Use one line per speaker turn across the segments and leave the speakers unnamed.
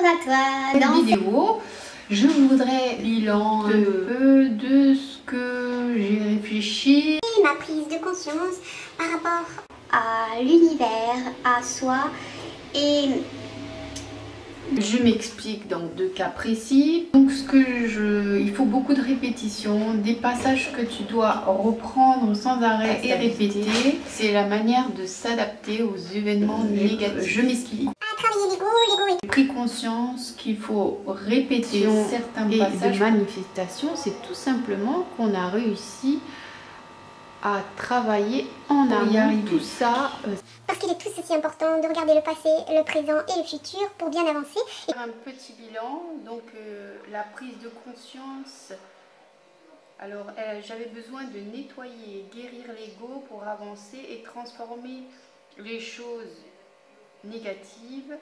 à toi.
Dans cette vidéo, je voudrais bilan un peu de ce que j'ai réfléchi.
Et ma prise de conscience par rapport à l'univers, à soi et...
Je m'explique dans 2 cas précis. Donc il faut beaucoup de répétitions, des passages que tu dois reprendre sans arrêt et répéter. C'est la manière de s'adapter aux événements négatifs. Je m'explique.
Travailler l'ego.
J'ai pris conscience qu'il faut répéter certains passages de manifestation. C'est tout simplement qu'on a réussi à travailler en amont tout ça.
Parce qu'il est tout aussi important de regarder le passé, le présent et le futur pour bien avancer.
Un petit bilan, donc la prise de conscience. Alors j'avais besoin de nettoyer et guérir l'ego pour avancer et transformer les choses négatives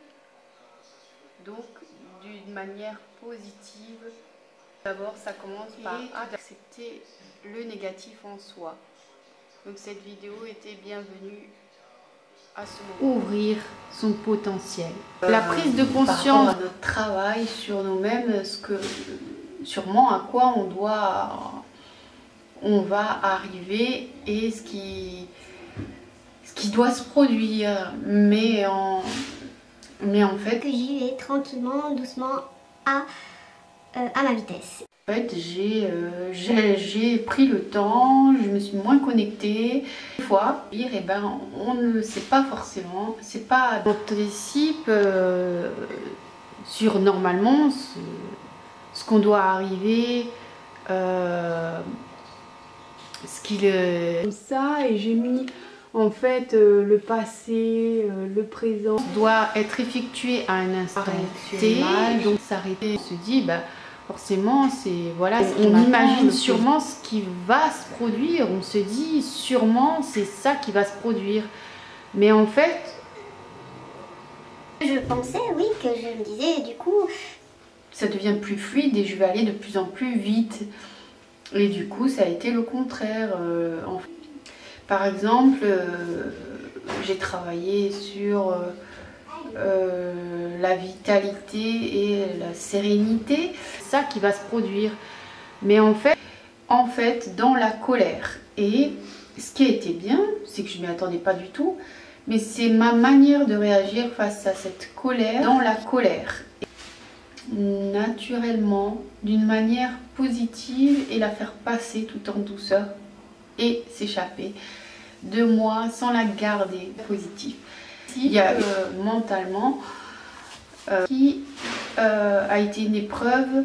donc d'une manière positive. D'abord ça commence par accepter le négatif en soi. Donc cette vidéo était bienvenue à ce moment. Ouvrir son potentiel. La prise de conscience de notre travail sur nous-mêmes, sûrement à quoi on va arriver et ce qui doit se produire, mais en fait
Que j'y vais tranquillement, doucement à ma vitesse.
En fait, j'ai pris le temps, je me suis moins connectée. Des fois, on ne le sait pas forcément. C'est pas anticipe sur normalement ce qu'on doit arriver, ce qu'il ça, et j'ai mis en fait le passé, le présent doit être effectué à un instant T. Donc s'arrêter, on se dit forcément, c'est voilà. On imagine sûrement ce qui va se produire. On se dit sûrement c'est ça qui va se produire. Mais en fait,
je pensais, oui, que je me disais du coup,
ça devient plus fluide et je vais aller de plus en plus vite. Et du coup, ça a été le contraire. Par exemple, j'ai travaillé sur la vitalité et la sérénité, ça qui va se produire. Mais en fait dans la colère. Et ce qui a été bien, c'est que je ne m'y attendais pas du tout, mais c'est ma manière de réagir face à cette colère, dans la colère. Naturellement, d'une manière positive et la faire passer tout en douceur et s'échapper de moi sans la garder positive. Il y a mentalement qui a été une épreuve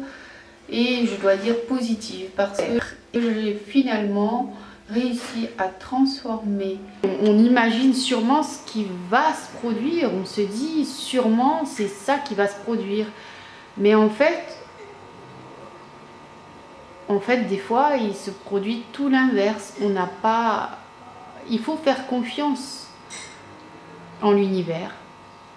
et je dois dire positive parce que j'ai finalement réussi à transformer. On imagine sûrement ce qui va se produire, on se dit sûrement c'est ça qui va se produire, mais en fait des fois il se produit tout l'inverse. On n'a pas, il faut faire confiance en l'univers.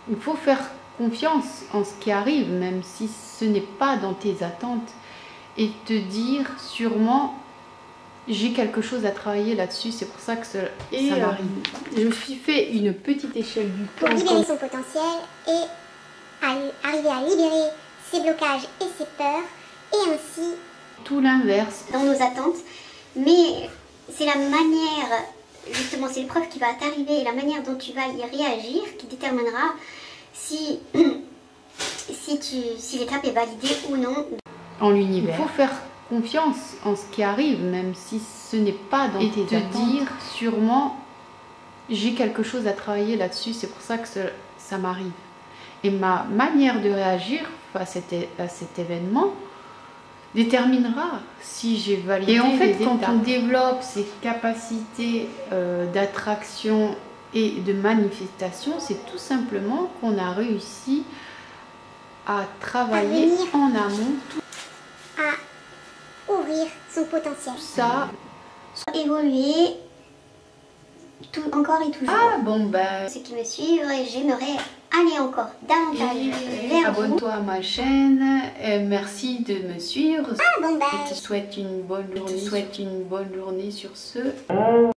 Il faut faire confiance en ce qui arrive, même si ce n'est pas dans tes attentes, et te dire sûrement j'ai quelque chose à travailler là-dessus, c'est pour ça que ça m'arrive. Je me suis fait une petite échelle du temps.
Pour libérer son potentiel et arriver à libérer ses blocages et ses peurs, et ainsi
tout l'inverse
dans nos attentes. Mais c'est la manière, justement, c'est l'épreuve qui va t'arriver et la manière dont tu vas y réagir qui déterminera si l'étape est validée ou non.
En l'univers. Il faut faire confiance en ce qui arrive, même si ce n'est pas dans tes attentes. Et te dire sûrement j'ai quelque chose à travailler là-dessus, c'est pour ça que ça m'arrive. Et ma manière de réagir face à cet événement déterminera si j'ai validé. Et en fait, quand on développe ces capacités d'attraction et de manifestation, c'est tout simplement qu'on a réussi à travailler en amont,
à ouvrir son potentiel.
Ça,
évoluer encore et toujours.
Ah bon ben,
ceux qui me suivent, j'aimerais aller encore davantage vers vous.
Abonne-toi à ma chaîne, merci de me suivre.
Ah bon ben,
Je te souhaite une bonne journée sur ce.